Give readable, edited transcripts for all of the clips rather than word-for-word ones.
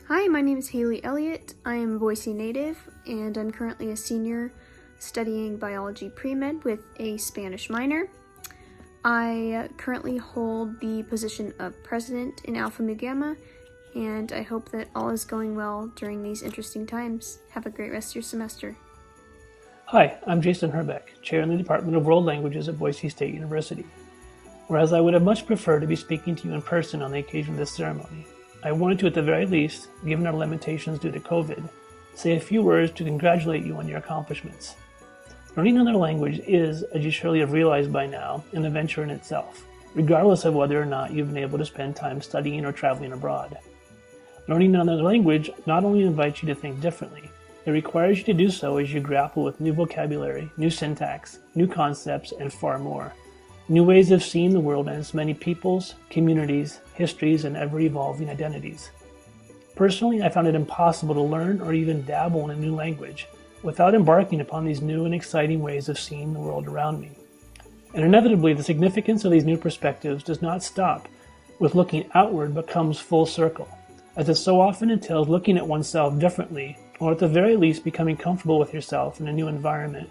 Hi, my name is Haley Elliott. I am a Boise native, and I'm currently a senior studying biology pre-med with a Spanish minor. I currently hold the position of president in Alpha Mu Gamma, and I hope that all is going well during these interesting times. Have a great rest of your semester. Hi, I'm Jason Herbeck, Chair in the Department of World Languages at Boise State University. Whereas I would have much preferred to be speaking to you in person on the occasion of this ceremony, I wanted to, at the very least, given our limitations due to COVID, say a few words to congratulate you on your accomplishments. Learning another language is, as you surely have realized by now, an adventure in itself, regardless of whether or not you've been able to spend time studying or traveling abroad. Learning another language not only invites you to think differently, it requires you to do so as you grapple with new vocabulary, new syntax, new concepts, and far more. New ways of seeing the world and its many peoples, communities, histories, and ever-evolving identities. Personally, I found it impossible to learn or even dabble in a new language without embarking upon these new and exciting ways of seeing the world around me. And inevitably, the significance of these new perspectives does not stop with looking outward but comes full circle, as it so often entails looking at oneself differently, or at the very least becoming comfortable with yourself in a new environment,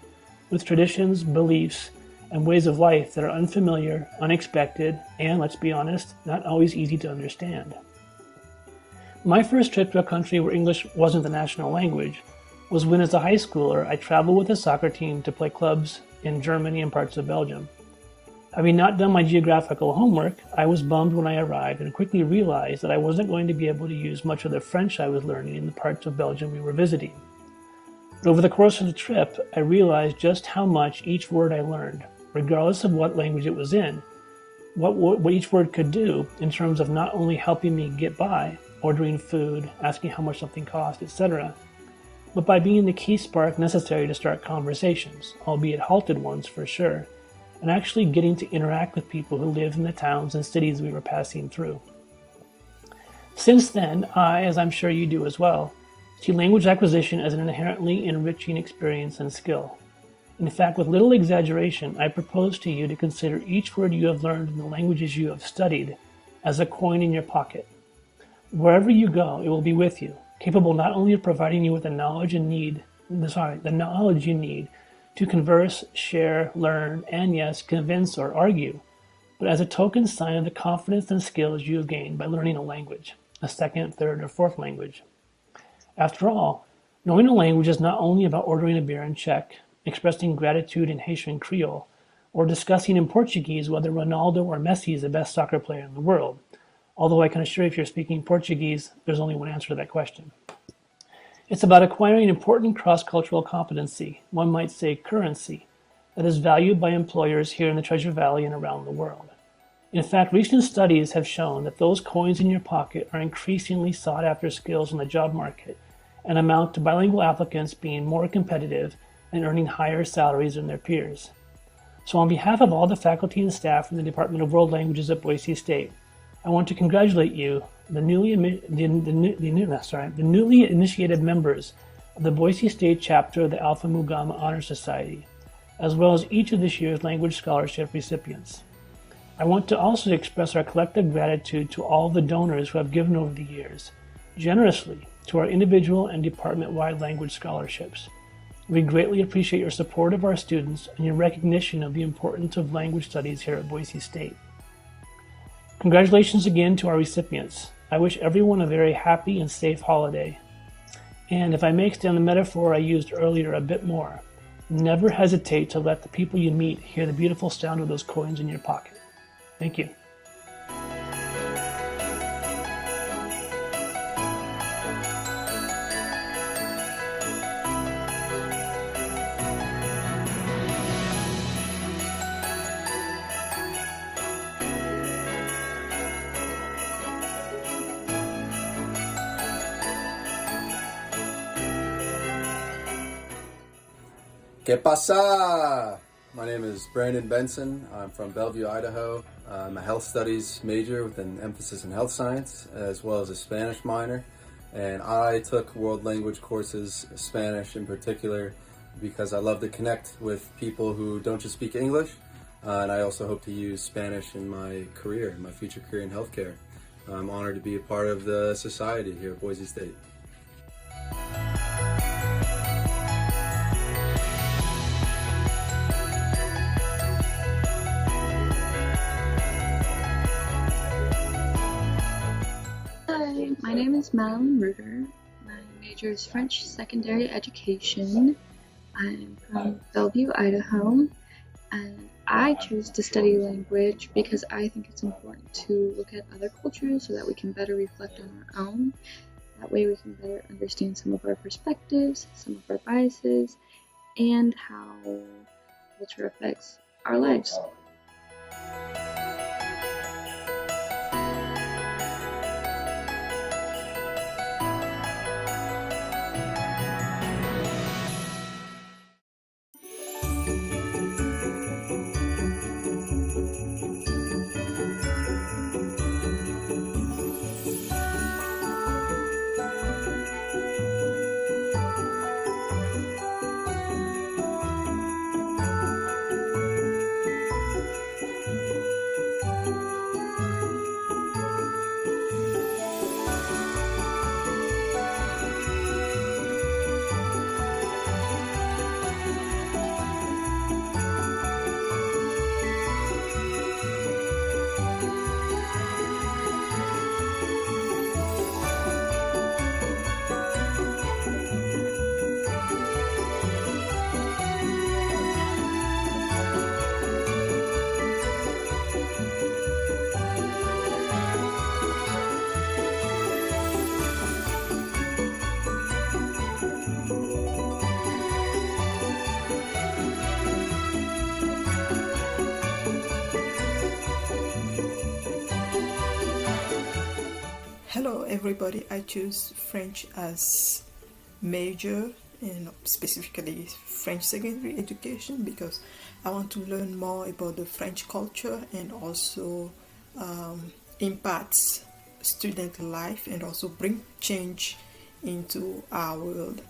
with traditions, beliefs, and ways of life that are unfamiliar, unexpected, and, let's be honest, not always easy to understand. My first trip to a country where English wasn't the national language was when, as a high schooler, I traveled with a soccer team to play clubs in Germany and parts of Belgium. Having not done my geographical homework, I was bummed when I arrived and quickly realized that I wasn't going to be able to use much of the French I was learning in the parts of Belgium we were visiting. But over the course of the trip, I realized just how much each word I learned, regardless of what language it was in, what each word could do in terms of not only helping me get by, ordering food, asking how much something cost, etc., but by being the key spark necessary to start conversations, albeit halted ones for sure, and actually getting to interact with people who live in the towns and cities we were passing through. Since then, I, as I'm sure you do as well, see language acquisition as an inherently enriching experience and skill. In fact, with little exaggeration, I propose to you to consider each word you have learned in the languages you have studied as a coin in your pocket. Wherever you go, it will be with you, capable not only of providing you with the knowledge you need to converse, share, learn, and yes, convince or argue, but as a token sign of the confidence and skills you have gained by learning a language, a second, third, or fourth language. After all, knowing a language is not only about ordering a beer in Czech, expressing gratitude in Haitian Creole, or discussing in Portuguese whether Ronaldo or Messi is the best soccer player in the world, although I can assure you if you're speaking Portuguese, there's only one answer to that question. It's about acquiring important cross-cultural competency, one might say currency, that is valued by employers here in the Treasure Valley and around the world. In fact, recent studies have shown that those coins in your pocket are increasingly sought-after skills in the job market and amount to bilingual applicants being more competitive and earning higher salaries than their peers. So on behalf of all the faculty and staff in the Department of World Languages at Boise State, I want to congratulate you, the newly initiated members of the Boise State chapter of the Alpha Mu Gamma Honor Society, as well as each of this year's language scholarship recipients. I want to also express our collective gratitude to all the donors who have given over the years, generously, to our individual and department-wide language scholarships. We greatly appreciate your support of our students and your recognition of the importance of language studies here at Boise State. Congratulations again to our recipients. I wish everyone a very happy and safe holiday. And if I may extend the metaphor I used earlier a bit more, never hesitate to let the people you meet hear the beautiful sound of those coins in your pocket. Thank you. ¿Qué pasa? My name is Brandon Benson. I'm from Bellevue, Idaho. I'm a health studies major with an emphasis in health science, as well as a Spanish minor. And I took world language courses, Spanish in particular, because I love to connect with people who don't just speak English. And I also hope to use Spanish in my career, my future career in healthcare. I'm honored to be a part of the society here at Boise State. Hi, my name is Madeline Ruger. My major is French Secondary Education. I'm from Bellevue, Idaho, and I chose to study language because I think it's important to look at other cultures so that we can better reflect on our own. That way we can better understand some of our perspectives, some of our biases, and how culture affects our lives. Hello everybody, I choose French as major and specifically French secondary education because I want to learn more about the French culture and also impacts student life and also bring change into our world.